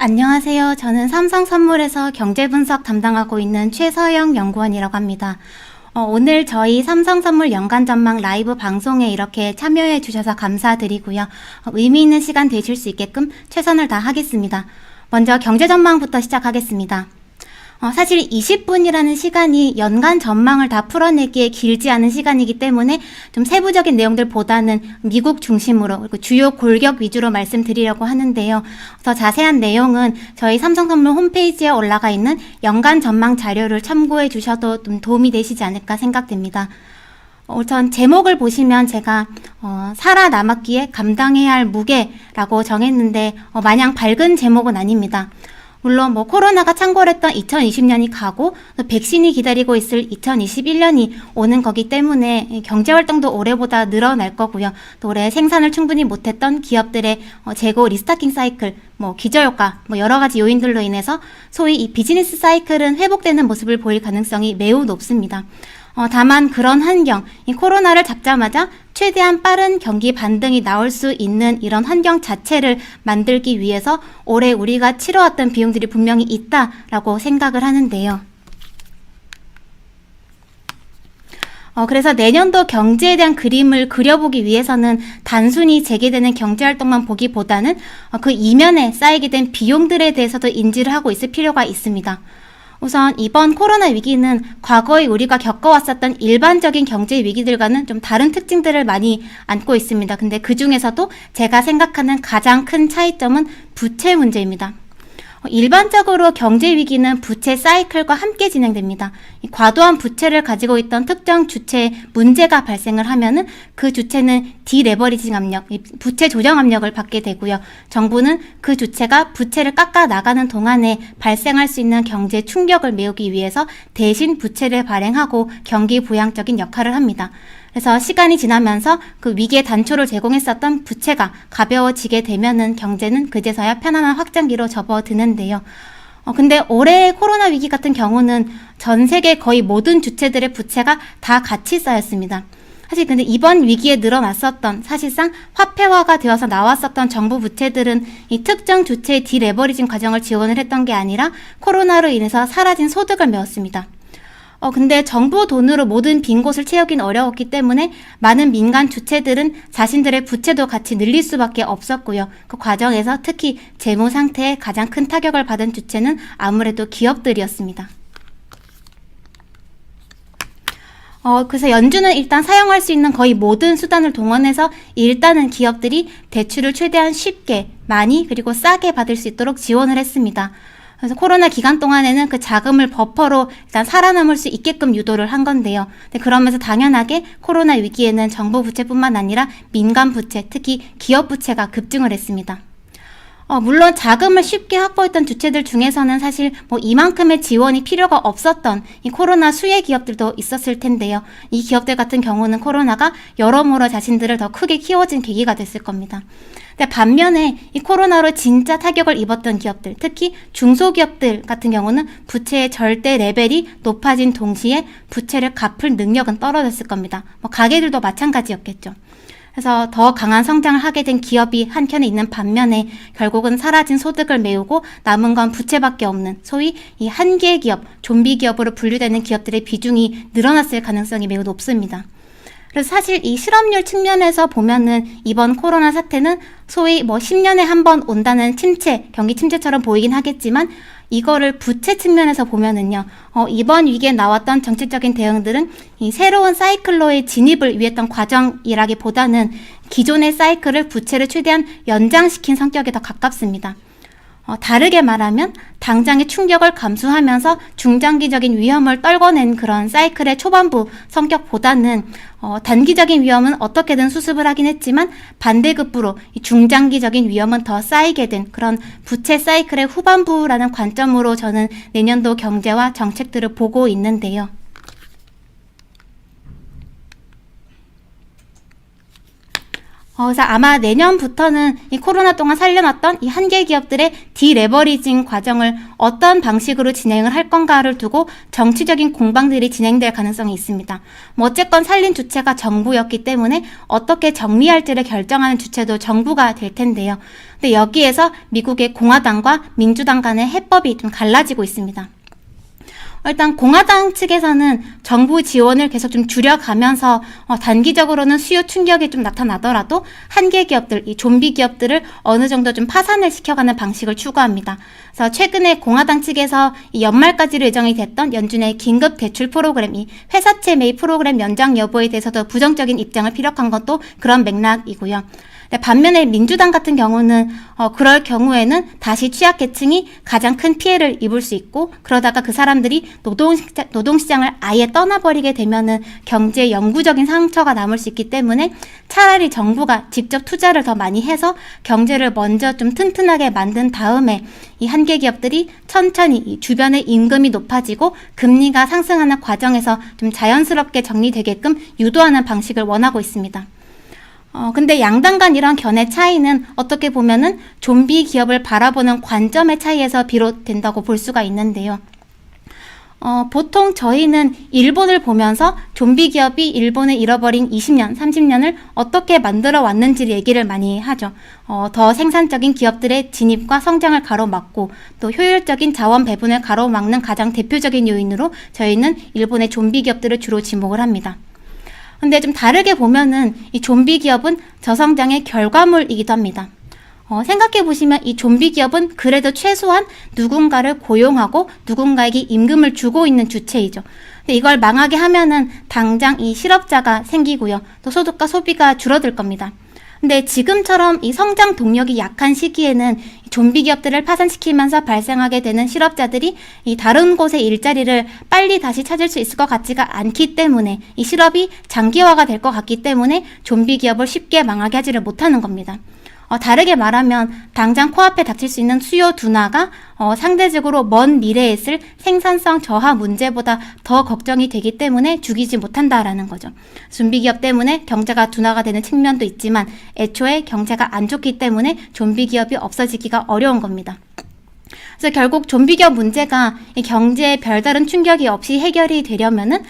안녕하세요. 저는 삼성선물에서 경제분석 담당하고 있는 최서영 연구원이라고 합니다. 오늘 저희 삼성선물 연간전망 라이브 방송에 이렇게 참여해 주셔서 감사드리고요. 의미 있는 시간 되실 수 있게끔 최선을 다하겠습니다. 먼저 경제전망부터 시작하겠습니다. 사실 20분이라는 시간이 연간 전망을 다 풀어내기에 길지 않은 시간이기 때문에 좀 세부적인 내용들보다는 미국 중심으로 그리고 주요 골격 위주로 말씀드리려고 하는데요. 더 자세한 내용은 저희 삼성선물 홈페이지에 올라가 있는 연간 전망 자료를 참고해 주셔도 좀 도움이 되시지 않을까 생각됩니다. 우선 제목을 보시면 제가 살아남았기에 감당해야 할 무게라고 정했는데 마냥 밝은 제목은 아닙니다. 물론 코로나가 창궐했던 2020년이 가고 또 백신이 기다리고 있을 2021년이 오는 거기 때문에 경제활동도 올해보다 늘어날 거고요. 또 올해 생산을 충분히 못했던 기업들의 재고 리스타킹 사이클, 기저효과, 여러 가지 요인들로 인해서 소위 이 비즈니스 사이클은 회복되는 모습을 보일 가능성이 매우 높습니다. 다만 그런 환경, 이 코로나를 잡자마자 최대한 빠른 경기 반등이 나올 수 있는 이런 환경 자체를 만들기 위해서 올해 우리가 치러왔던 비용들이 분명히 있다라고 생각을 하는데요. 그래서 내년도 경제에 대한 그림을 그려보기 위해서는 단순히 재개되는 경제활동만 보기보다는 그 이면에 쌓이게 된 비용들에 대해서도 인지를 하고 있을 필요가 있습니다. 우선 이번 코로나 위기는 과거에 우리가 겪어왔었던 일반적인 경제 위기들과는 좀 다른 특징들을 많이 안고 있습니다. 근데 그 중에서도 제가 생각하는 가장 큰 차이점은 부채 문제입니다. 일반적으로 경제 위기는 부채 사이클과 함께 진행됩니다. 과도한 부채를 가지고 있던 특정 주체에 문제가 발생을 하면은 그 주체는 디레버리징 압력, 부채 조정 압력을 받게 되고요. 정부는 그 주체가 부채를 깎아 나가는 동안에 발생할 수 있는 경제 충격을 메우기 위해서 대신 부채를 발행하고 경기 부양적인 역할을 합니다. 그래서 시간이 지나면서 그 위기의 단초를 제공했었던 부채가 가벼워지게 되면은 경제는 그제서야 편안한 확장기로 접어드는데요. 근데 올해의 코로나 위기 같은 경우는 전 세계 거의 모든 주체들의 부채가 다 같이 쌓였습니다. 사실 근데 이번 위기에 늘어났었던 사실상 화폐화가 되어서 나왔었던 정부 부채들은 이 특정 주체의 디레버리징 과정을 지원을 했던 게 아니라 코로나로 인해서 사라진 소득을 메웠습니다. 근데 정부 돈으로 모든 빈 곳을 채우긴 어려웠기 때문에 많은 민간 주체들은 자신들의 부채도 같이 늘릴 수밖에 없었고요. 그 과정에서 특히 재무 상태에 가장 큰 타격을 받은 주체는 아무래도 기업들이었습니다. 그래서 연준은 일단 사용할 수 있는 거의 모든 수단을 동원해서 일단은 기업들이 대출을 최대한 쉽게, 많이, 그리고 싸게 받을 수 있도록 지원을 했습니다. 그래서 코로나 기간 동안에는 그 자금을 버퍼로 일단 살아남을 수 있게끔 유도를 한 건데요. 근데 그러면서 당연하게 코로나 위기에는 정부 부채뿐만 아니라 민간 부채, 특히 기업 부채가 급증을 했습니다. 물론 자금을 쉽게 확보했던 주체들 중에서는 사실 이만큼의 지원이 필요가 없었던 이 코로나 수혜 기업들도 있었을 텐데요. 이 기업들 같은 경우는 코로나가 여러모로 자신들을 더 크게 키워준 계기가 됐을 겁니다. 근데 반면에 이 코로나로 진짜 타격을 입었던 기업들, 특히 중소기업들 같은 경우는 부채의 절대 레벨이 높아진 동시에 부채를 갚을 능력은 떨어졌을 겁니다. 가게들도 마찬가지였겠죠. 그래서 더 강한 성장을 하게 된 기업이 한켠에 있는 반면에 결국은 사라진 소득을 메우고 남은 건 부채밖에 없는 소위 이 한계 기업, 좀비 기업으로 분류되는 기업들의 비중이 늘어났을 가능성이 매우 높습니다. 그래서 사실 이 실업률 측면에서 보면은 이번 코로나 사태는 소위 10년에 한 번 온다는 침체, 경기 침체처럼 보이긴 하겠지만 이거를 부채 측면에서 보면은요, 이번 위기에 나왔던 정책적인 대응들은 이 새로운 사이클로의 진입을 위했던 과정이라기보다는 기존의 사이클을 부채를 최대한 연장시킨 성격에 더 가깝습니다. 다르게 말하면 당장의 충격을 감수하면서 중장기적인 위험을 떨궈낸 그런 사이클의 초반부 성격보다는 단기적인 위험은 어떻게든 수습을 하긴 했지만 반대급부로 중장기적인 위험은 더 쌓이게 된 그런 부채 사이클의 후반부라는 관점으로 저는 내년도 경제와 정책들을 보고 있는데요. 그래서 아마 내년부터는 이 코로나 동안 살려놨던 이 한계 기업들의 디레버리징 과정을 어떤 방식으로 진행을 할 건가를 두고 정치적인 공방들이 진행될 가능성이 있습니다. 뭐 어쨌건 살린 주체가 정부였기 때문에 어떻게 정리할지를 결정하는 주체도 정부가 될 텐데요. 근데 여기에서 미국의 공화당과 민주당 간의 해법이 좀 갈라지고 있습니다. 일단 공화당 측에서는 정부 지원을 계속 좀 줄여가면서 단기적으로는 수요 충격이 좀 나타나더라도 한계 기업들, 이 좀비 기업들을 어느 정도 좀 파산을 시켜가는 방식을 추구합니다. 그래서 최근에 공화당 측에서 이 연말까지로 예정이 됐던 연준의 긴급 대출 프로그램, 이 회사채 매입 프로그램 연장 여부에 대해서도 부정적인 입장을 피력한 것도 그런 맥락이고요. 반면에 민주당 같은 경우는 그럴 경우에는 다시 취약계층이 가장 큰 피해를 입을 수 있고, 그러다가 그 사람들이 노동시장을 아예 떠나버리게 되면은 경제에 영구적인 상처가 남을 수 있기 때문에 차라리 정부가 직접 투자를 더 많이 해서 경제를 먼저 좀 튼튼하게 만든 다음에 이 한계 기업들이 천천히 이 주변의 임금이 높아지고 금리가 상승하는 과정에서 좀 자연스럽게 정리되게끔 유도하는 방식을 원하고 있습니다. 근데 양당 간 이런 견해 차이는 어떻게 보면은 좀비 기업을 바라보는 관점의 차이에서 비롯된다고 볼 수가 있는데요. 보통 저희는 일본을 보면서 좀비 기업이 일본에 잃어버린 20년, 30년을 어떻게 만들어 왔는지를 얘기를 많이 하죠. 더 생산적인 기업들의 진입과 성장을 가로막고 또 효율적인 자원 배분을 가로막는 가장 대표적인 요인으로 저희는 일본의 좀비 기업들을 주로 지목을 합니다. 근데 좀 다르게 보면은 이 좀비 기업은 저성장의 결과물이기도 합니다. 생각해 보시면 이 좀비 기업은 그래도 최소한 누군가를 고용하고 누군가에게 임금을 주고 있는 주체이죠. 근데 이걸 망하게 하면은 당장 이 실업자가 생기고요. 또 소득과 소비가 줄어들 겁니다. 근데 지금처럼 이 성장 동력이 약한 시기에는 좀비 기업들을 파산시키면서 발생하게 되는 실업자들이 이 다른 곳의 일자리를 빨리 다시 찾을 수 있을 것 같지가 않기 때문에 이 실업이 장기화가 될 것 같기 때문에 좀비 기업을 쉽게 망하게 하지를 못하는 겁니다. 다르게 말하면 당장 코앞에 닥칠 수 있는 수요 둔화가 상대적으로 먼 미래에 있을 생산성 저하 문제보다 더 걱정이 되기 때문에 죽이지 못한다라는 거죠. 좀비 기업 때문에 경제가 둔화가 되는 측면도 있지만 애초에 경제가 안 좋기 때문에 좀비 기업이 없어지기가 어려운 겁니다. 그래서 결국 좀비 기업 문제가 이 경제에 별다른 충격이 없이 해결이 되려면은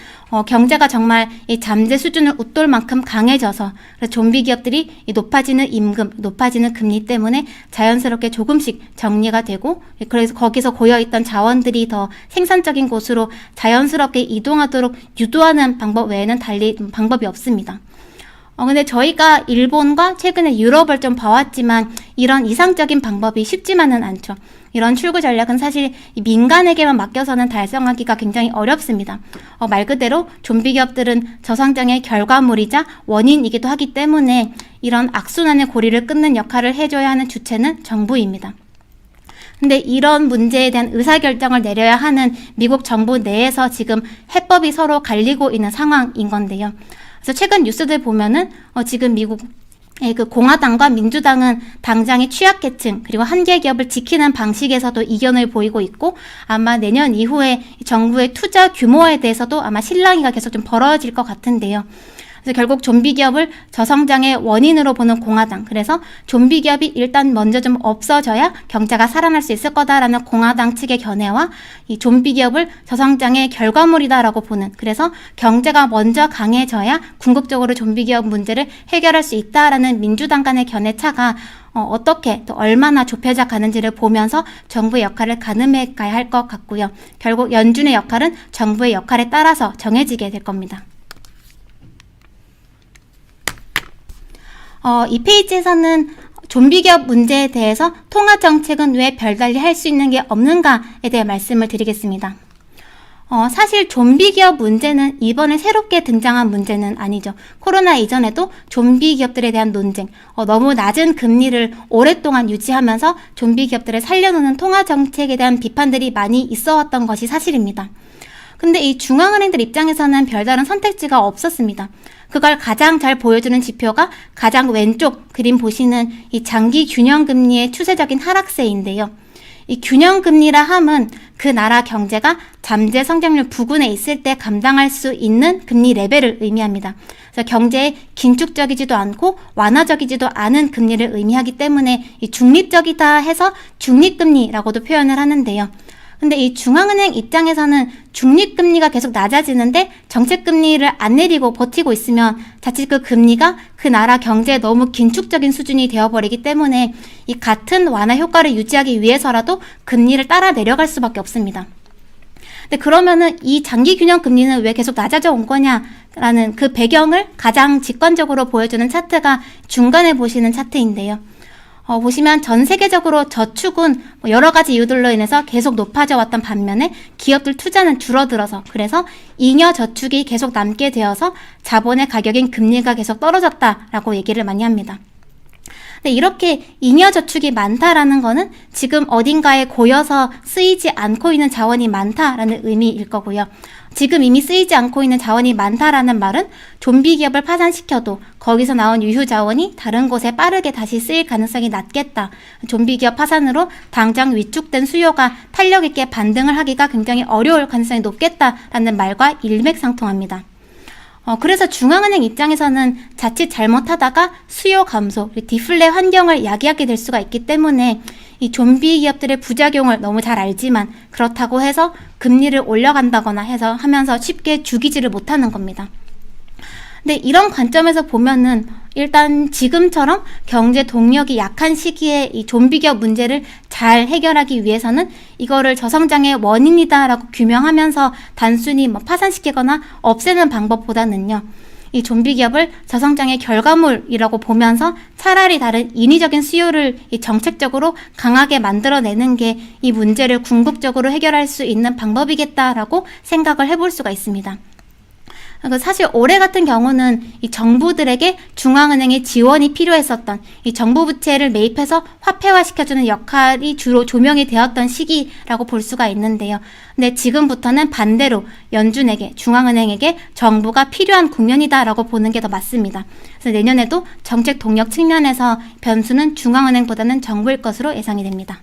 경제가 정말 이 잠재 수준을 웃돌 만큼 강해져서 좀비 기업들이 이 높아지는 임금, 높아지는 금리 때문에 자연스럽게 조금씩 정리가 되고, 그래서 거기서 고여있던 자원들이 더 생산적인 곳으로 자연스럽게 이동하도록 유도하는 방법 외에는 달리 방법이 없습니다. 근데 저희가 일본과 최근에 유럽을 좀 봐왔지만 이런 이상적인 방법이 쉽지만은 않죠. 이런 출구 전략은 사실 민간에게만 맡겨서는 달성하기가 굉장히 어렵습니다. 말 그대로 좀비 기업들은 저성장의 결과물이자 원인이기도 하기 때문에 이런 악순환의 고리를 끊는 역할을 해줘야 하는 주체는 정부입니다. 근데 이런 문제에 대한 의사결정을 내려야 하는 미국 정부 내에서 지금 해법이 서로 갈리고 있는 상황인 건데요. 그래서 최근 뉴스들 보면은 지금 미국 그 공화당과 민주당은 당장의 취약계층 그리고 한계 기업을 지키는 방식에서도 이견을 보이고 있고, 아마 내년 이후에 정부의 투자 규모에 대해서도 아마 실랑이가 계속 좀 벌어질 것 같은데요. 그래서 결국 좀비 기업을 저성장의 원인으로 보는 공화당, 그래서 좀비 기업이 일단 먼저 좀 없어져야 경제가 살아날 수 있을 거다라는 공화당 측의 견해와 이 좀비 기업을 저성장의 결과물이다라고 보는, 그래서 경제가 먼저 강해져야 궁극적으로 좀비 기업 문제를 해결할 수 있다라는 민주당 간의 견해 차가 어떻게 또 얼마나 좁혀져 가는지를 보면서 정부의 역할을 가늠해 가야 할 것 같고요. 결국 연준의 역할은 정부의 역할에 따라서 정해지게 될 겁니다. 이 페이지에서는 좀비 기업 문제에 대해서 통화 정책은 왜 별달리 할 수 있는 게 없는가에 대해 말씀을 드리겠습니다. 사실 좀비 기업 문제는 이번에 새롭게 등장한 문제는 아니죠. 코로나 이전에도 좀비 기업들에 대한 논쟁, 너무 낮은 금리를 오랫동안 유지하면서 좀비 기업들을 살려놓는 통화 정책에 대한 비판들이 많이 있어 왔던 것이 사실입니다. 근데 이 중앙은행들 입장에서는 별다른 선택지가 없었습니다. 그걸 가장 잘 보여주는 지표가 가장 왼쪽 그림 보시는 이 장기 균형 금리의 추세적인 하락세인데요. 이 균형금리라 함은 그 나라 경제가 잠재 성장률 부근에 있을 때 감당할 수 있는 금리 레벨을 의미합니다. 그래서 경제에 긴축적이지도 않고 완화적이지도 않은 금리를 의미하기 때문에 이 중립적이다 해서 중립금리라고도 표현을 하는데요. 근데 이 중앙은행 입장에서는 중립금리가 계속 낮아지는데 정책금리를 안 내리고 버티고 있으면 자칫 그 금리가 그 나라 경제에 너무 긴축적인 수준이 되어버리기 때문에 이 같은 완화 효과를 유지하기 위해서라도 금리를 따라 내려갈 수밖에 없습니다. 근데 그러면은 이 장기 균형 금리는 왜 계속 낮아져 온 거냐라는 그 배경을 가장 직관적으로 보여주는 차트가 중간에 보시는 차트인데요. 보시면 전 세계적으로 저축은 여러 가지 이유들로 인해서 계속 높아져 왔던 반면에 기업들 투자는 줄어들어서 그래서 잉여 저축이 계속 남게 되어서 자본의 가격인 금리가 계속 떨어졌다라고 얘기를 많이 합니다. 근데 이렇게 잉여 저축이 많다라는 거는 지금 어딘가에 고여서 쓰이지 않고 있는 자원이 많다라는 의미일 거고요. 지금 이미 쓰이지 않고 있는 자원이 많다라는 말은 좀비 기업을 파산시켜도 거기서 나온 유휴 자원이 다른 곳에 빠르게 다시 쓰일 가능성이 낮겠다. 좀비 기업 파산으로 당장 위축된 수요가 탄력 있게 반등을 하기가 굉장히 어려울 가능성이 높겠다라는 말과 일맥상통합니다. 그래서 중앙은행 입장에서는 자칫 잘못하다가 수요 감소, 디플레 환경을 야기하게 될 수가 있기 때문에 이 좀비 기업들의 부작용을 너무 잘 알지만 그렇다고 해서 금리를 올려간다거나 해서 하면서 쉽게 죽이지를 못하는 겁니다. 근데 이런 관점에서 보면은 일단 지금처럼 경제 동력이 약한 시기에 이 좀비 기업 문제를 잘 해결하기 위해서는 이거를 저성장의 원인이다라고 규명하면서 단순히 파산시키거나 없애는 방법보다는요. 이 좀비 기업을 저성장의 결과물이라고 보면서 차라리 다른 인위적인 수요를 이 정책적으로 강하게 만들어내는 게 이 문제를 궁극적으로 해결할 수 있는 방법이겠다라고 생각을 해볼 수가 있습니다. 사실 올해 같은 경우는 이 정부들에게 중앙은행의 지원이 필요했었던 이 정부 부채를 매입해서 화폐화시켜주는 역할이 주로 조명이 되었던 시기라고 볼 수가 있는데요. 근데 지금부터는 반대로 연준에게, 중앙은행에게 정부가 필요한 국면이다라고 보는 게 더 맞습니다. 그래서 내년에도 정책 동력 측면에서 변수는 중앙은행보다는 정부일 것으로 예상이 됩니다.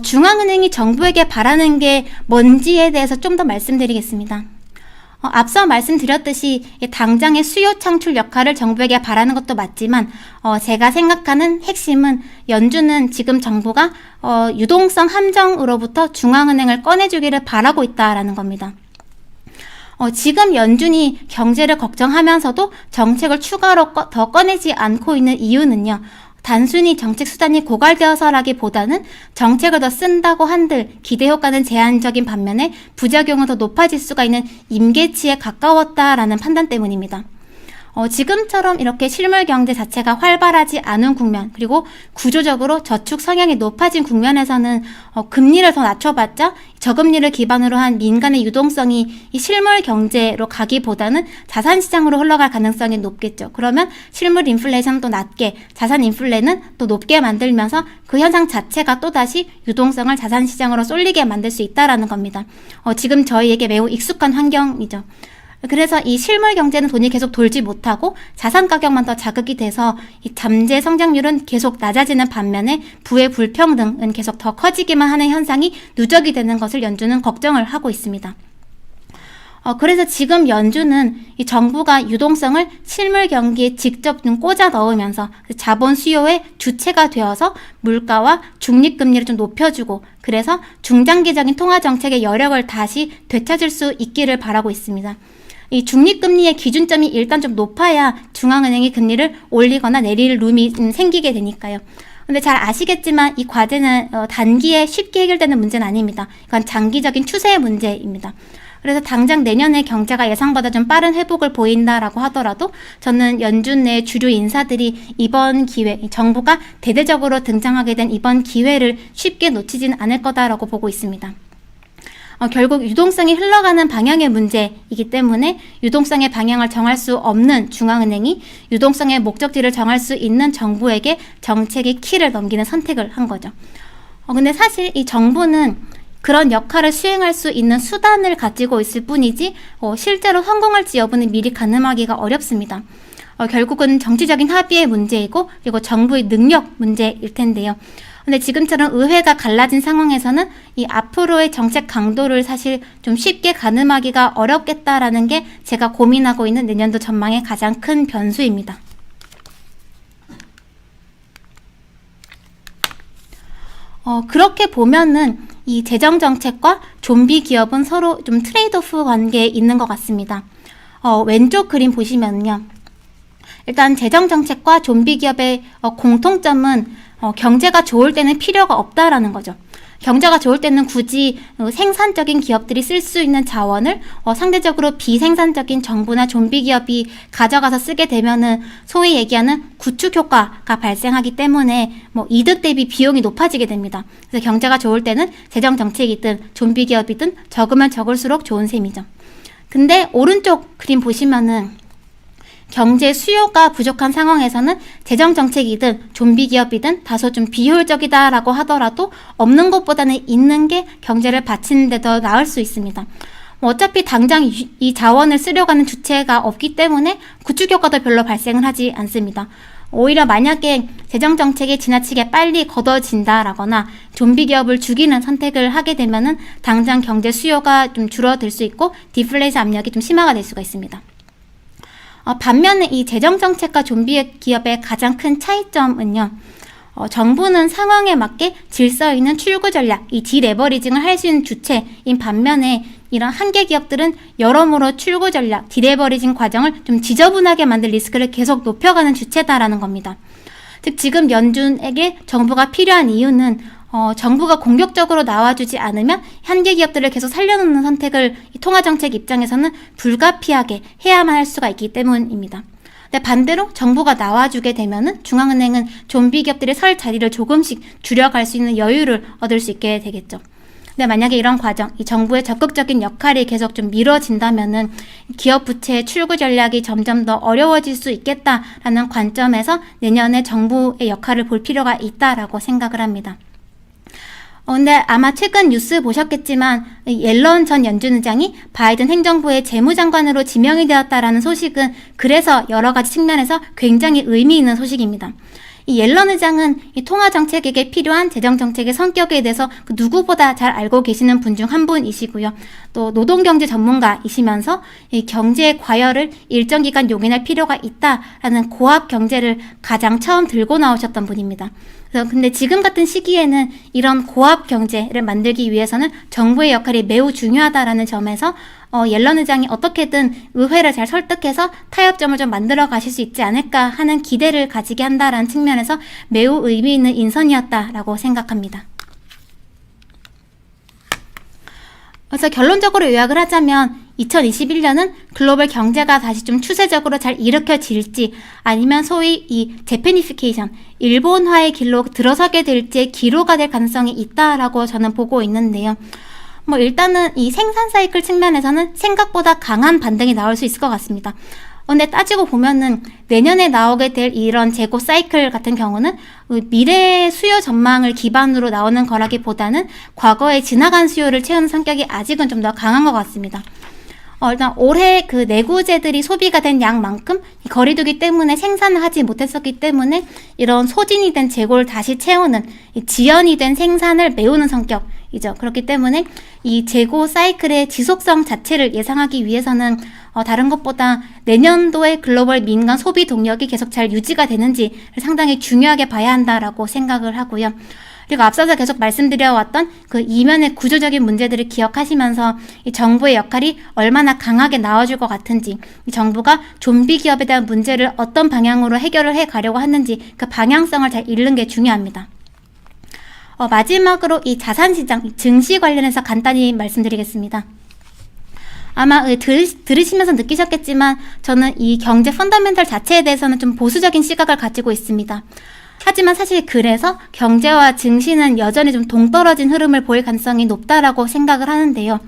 중앙은행이 정부에게 바라는 게 뭔지에 대해서 좀 더 말씀드리겠습니다. 앞서 말씀드렸듯이 당장의 수요 창출 역할을 정부에게 바라는 것도 맞지만 제가 생각하는 핵심은 연준은 지금 정부가 유동성 함정으로부터 중앙은행을 꺼내주기를 바라고 있다라는 겁니다. 지금 연준이 경제를 걱정하면서도 정책을 추가로 더 꺼내지 않고 있는 이유는요. 단순히 정책 수단이 고갈되어서라기보다는 정책을 더 쓴다고 한들 기대 효과는 제한적인 반면에 부작용은 더 높아질 수가 있는 임계치에 가까웠다라는 판단 때문입니다. 지금처럼 이렇게 실물 경제 자체가 활발하지 않은 국면, 그리고 구조적으로 저축 성향이 높아진 국면에서는 금리를 더 낮춰봤자 저금리를 기반으로 한 민간의 유동성이 이 실물 경제로 가기보다는 자산 시장으로 흘러갈 가능성이 높겠죠. 그러면 실물 인플레이션도 낮게, 자산 인플레는 또 높게 만들면서 그 현상 자체가 또다시 유동성을 자산 시장으로 쏠리게 만들 수 있다라는 겁니다. 지금 저희에게 매우 익숙한 환경이죠. 그래서 이 실물 경제는 돈이 계속 돌지 못하고 자산 가격만 더 자극이 돼서 이 잠재 성장률은 계속 낮아지는 반면에 부의 불평등은 계속 더 커지기만 하는 현상이 누적이 되는 것을 연준은 걱정을 하고 있습니다. 그래서 지금 연준은 이 정부가 유동성을 실물 경기에 직접 꽂아 넣으면서 자본 수요의 주체가 되어서 물가와 중립금리를 좀 높여주고 그래서 중장기적인 통화정책의 여력을 다시 되찾을 수 있기를 바라고 있습니다. 이 중립금리의 기준점이 일단 좀 높아야 중앙은행이 금리를 올리거나 내릴 룸이 생기게 되니까요. 근데 잘 아시겠지만 이 과제는 단기에 쉽게 해결되는 문제는 아닙니다. 이건 장기적인 추세의 문제입니다. 그래서 당장 내년에 경제가 예상보다 좀 빠른 회복을 보인다라고 하더라도 저는 연준 내 주류 인사들이 이번 기회, 정부가 대대적으로 등장하게 된 이번 기회를 쉽게 놓치지는 않을 거다라고 보고 있습니다. 결국 유동성이 흘러가는 방향의 문제이기 때문에 유동성의 방향을 정할 수 없는 중앙은행이 유동성의 목적지를 정할 수 있는 정부에게 정책의 키를 넘기는 선택을 한 거죠. 근데 사실 이 정부는 그런 역할을 수행할 수 있는 수단을 가지고 있을 뿐이지 실제로 성공할지 여부는 미리 가늠하기가 어렵습니다. 결국은 정치적인 합의의 문제이고 그리고 정부의 능력 문제일 텐데요. 근데 지금처럼 의회가 갈라진 상황에서는 이 앞으로의 정책 강도를 사실 좀 쉽게 가늠하기가 어렵겠다라는 게 제가 고민하고 있는 내년도 전망의 가장 큰 변수입니다. 그렇게 보면은 이 재정 정책과 좀비 기업은 서로 좀 트레이드오프 관계에 있는 것 같습니다. 왼쪽 그림 보시면요. 일단 재정 정책과 좀비 기업의 공통점은 경제가 좋을 때는 필요가 없다라는 거죠. 경제가 좋을 때는 굳이 생산적인 기업들이 쓸 수 있는 자원을 상대적으로 비생산적인 정부나 좀비 기업이 가져가서 쓰게 되면은 소위 얘기하는 구축 효과가 발생하기 때문에 이득 대비 비용이 높아지게 됩니다. 그래서 경제가 좋을 때는 재정 정책이든 좀비 기업이든 적으면 적을수록 좋은 셈이죠. 근데 오른쪽 그림 보시면은 경제 수요가 부족한 상황에서는 재정 정책이든 좀비 기업이든 다소 좀 비효율적이다라고 하더라도 없는 것보다는 있는 게 경제를 받치는 데 더 나을 수 있습니다. 어차피 당장 이 자원을 쓰려고 하는 주체가 없기 때문에 구축 효과도 별로 발생을 하지 않습니다. 오히려 만약에 재정 정책이 지나치게 빨리 걷어진다라거나 좀비 기업을 죽이는 선택을 하게 되면은 당장 경제 수요가 좀 줄어들 수 있고 디플레이션 압력이 좀 심화가 될 수가 있습니다. 반면에 이 재정정책과 좀비 기업의 가장 큰 차이점은요. 정부는 상황에 맞게 질서 있는 출구 전략, 이 디레버리징을 할 수 있는 주체인 반면에 이런 한계 기업들은 여러모로 출구 전략, 디레버리징 과정을 좀 지저분하게 만들 리스크를 계속 높여가는 주체다라는 겁니다. 즉 지금 연준에게 정부가 필요한 이유는 정부가 공격적으로 나와주지 않으면 한계 기업들을 계속 살려놓는 선택을 이 통화정책 입장에서는 불가피하게 해야만 할 수가 있기 때문입니다. 근데 반대로 정부가 나와주게 되면은 중앙은행은 좀비 기업들의 설 자리를 조금씩 줄여갈 수 있는 여유를 얻을 수 있게 되겠죠. 근데 만약에 이런 과정, 이 정부의 적극적인 역할이 계속 좀 미뤄진다면은 기업 부채의 출구 전략이 점점 더 어려워질 수 있겠다라는 관점에서 내년에 정부의 역할을 볼 필요가 있다라고 생각을 합니다. 근데 아마 최근 뉴스 보셨겠지만 옐런 전 연준 의장이 바이든 행정부의 재무장관으로 지명이 되었다라는 소식은 그래서 여러 가지 측면에서 굉장히 의미 있는 소식입니다. 이 옐런 의장은 이 통화정책에게 필요한 재정정책의 성격에 대해서 누구보다 잘 알고 계시는 분 중 한 분이시고요. 또 노동경제 전문가이시면서 이 경제의 과열을 일정 기간 용인할 필요가 있다라는 고압 경제를 가장 처음 들고 나오셨던 분입니다. 그래서 근데 지금 같은 시기에는 이런 고압 경제를 만들기 위해서는 정부의 역할이 매우 중요하다라는 점에서 옐런 의장이 어떻게든 의회를 잘 설득해서 타협점을 좀 만들어 가실 수 있지 않을까 하는 기대를 가지게 한다라는 측면에서 매우 의미 있는 인선이었다라고 생각합니다. 그래서 결론적으로 요약을 하자면 2021년은 글로벌 경제가 다시 좀 추세적으로 잘 일으켜질지 아니면 소위 이 재패니피케이션, 일본화의 길로 들어서게 될지의 기로가 될 가능성이 있다라고 저는 보고 있는데요. 일단은 이 생산 사이클 측면에서는 생각보다 강한 반등이 나올 수 있을 것 같습니다. 근데 따지고 보면은 내년에 나오게 될 이런 재고 사이클 같은 경우는 미래 수요 전망을 기반으로 나오는 거라기보다는 과거에 지나간 수요를 채우는 성격이 아직은 좀 더 강한 것 같습니다. 일단 올해 그 내구재들이 소비가 된 양만큼 거리두기 때문에 생산을 하지 못했었기 때문에 이런 소진이 된 재고를 다시 채우는 지연이 된 생산을 메우는 성격이죠. 그렇기 때문에 이 재고 사이클의 지속성 자체를 예상하기 위해서는 다른 것보다 내년도의 글로벌 민간 소비 동력이 계속 잘 유지가 되는지를 상당히 중요하게 봐야 한다라고 생각을 하고요. 그리고 앞서서 계속 말씀드려왔던 그 이면의 구조적인 문제들을 기억하시면서 이 정부의 역할이 얼마나 강하게 나와줄 것 같은지, 이 정부가 좀비 기업에 대한 문제를 어떤 방향으로 해결을 해 가려고 하는지 그 방향성을 잘 읽는 게 중요합니다. 마지막으로 이 자산시장, 증시 관련해서 간단히 말씀드리겠습니다. 아마 들으시면서 느끼셨겠지만 저는 이 경제 펀더멘털 자체에 대해서는 좀 보수적인 시각을 가지고 있습니다. 하지만 사실 그래서 경제와 증시는 여전히 좀 동떨어진 흐름을 보일 가능성이 높다라고 생각을 하는데요.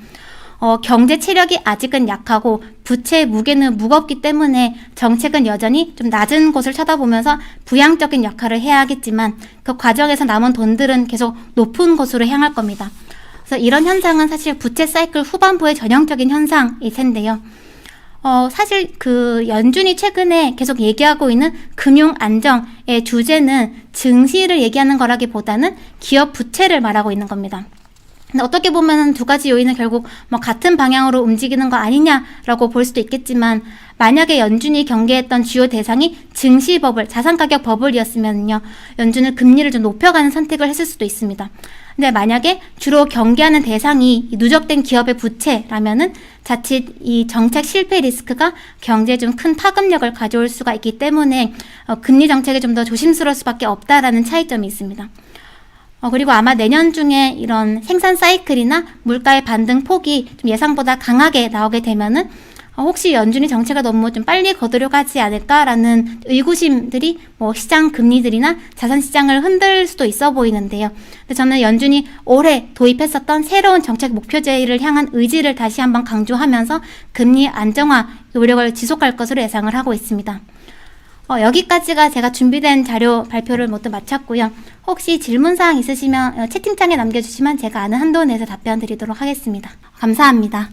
경제 체력이 아직은 약하고 부채의 무게는 무겁기 때문에 정책은 여전히 좀 낮은 곳을 쳐다보면서 부양적인 역할을 해야 하겠지만 그 과정에서 남은 돈들은 계속 높은 곳으로 향할 겁니다. 그래서 이런 현상은 사실 부채 사이클 후반부의 전형적인 현상일 텐데요. 사실 그 연준이 최근에 계속 얘기하고 있는 금융 안정의 주제는 증시를 얘기하는 거라기보다는 기업 부채를 말하고 있는 겁니다. 근데 어떻게 보면 두 가지 요인은 결국 뭐 같은 방향으로 움직이는 거 아니냐라고 볼 수도 있겠지만, 만약에 연준이 경계했던 주요 대상이 증시버블, 자산가격버블이었으면요, 연준은 금리를 좀 높여가는 선택을 했을 수도 있습니다. 근데 만약에 주로 경계하는 대상이 누적된 기업의 부채라면은 자칫 이 정책 실패 리스크가 경제에 좀 큰 파급력을 가져올 수가 있기 때문에 금리 정책에 좀 더 조심스러울 수밖에 없다라는 차이점이 있습니다. 그리고 아마 내년 중에 이런 생산 사이클이나 물가의 반등 폭이 좀 예상보다 강하게 나오게 되면은 혹시 연준이 정책을 너무 좀 빨리 거두려고 하지 않을까라는 의구심들이 뭐 시장 금리들이나 자산 시장을 흔들 수도 있어 보이는데요. 근데 저는 연준이 올해 도입했었던 새로운 정책 목표제를 향한 의지를 다시 한번 강조하면서 금리 안정화 노력을 지속할 것으로 예상을 하고 있습니다. 여기까지가 제가 준비된 자료 발표를 모두 마쳤고요. 혹시 질문사항 있으시면 채팅창에 남겨주시면 제가 아는 한도 내에서 답변 드리도록 하겠습니다. 감사합니다.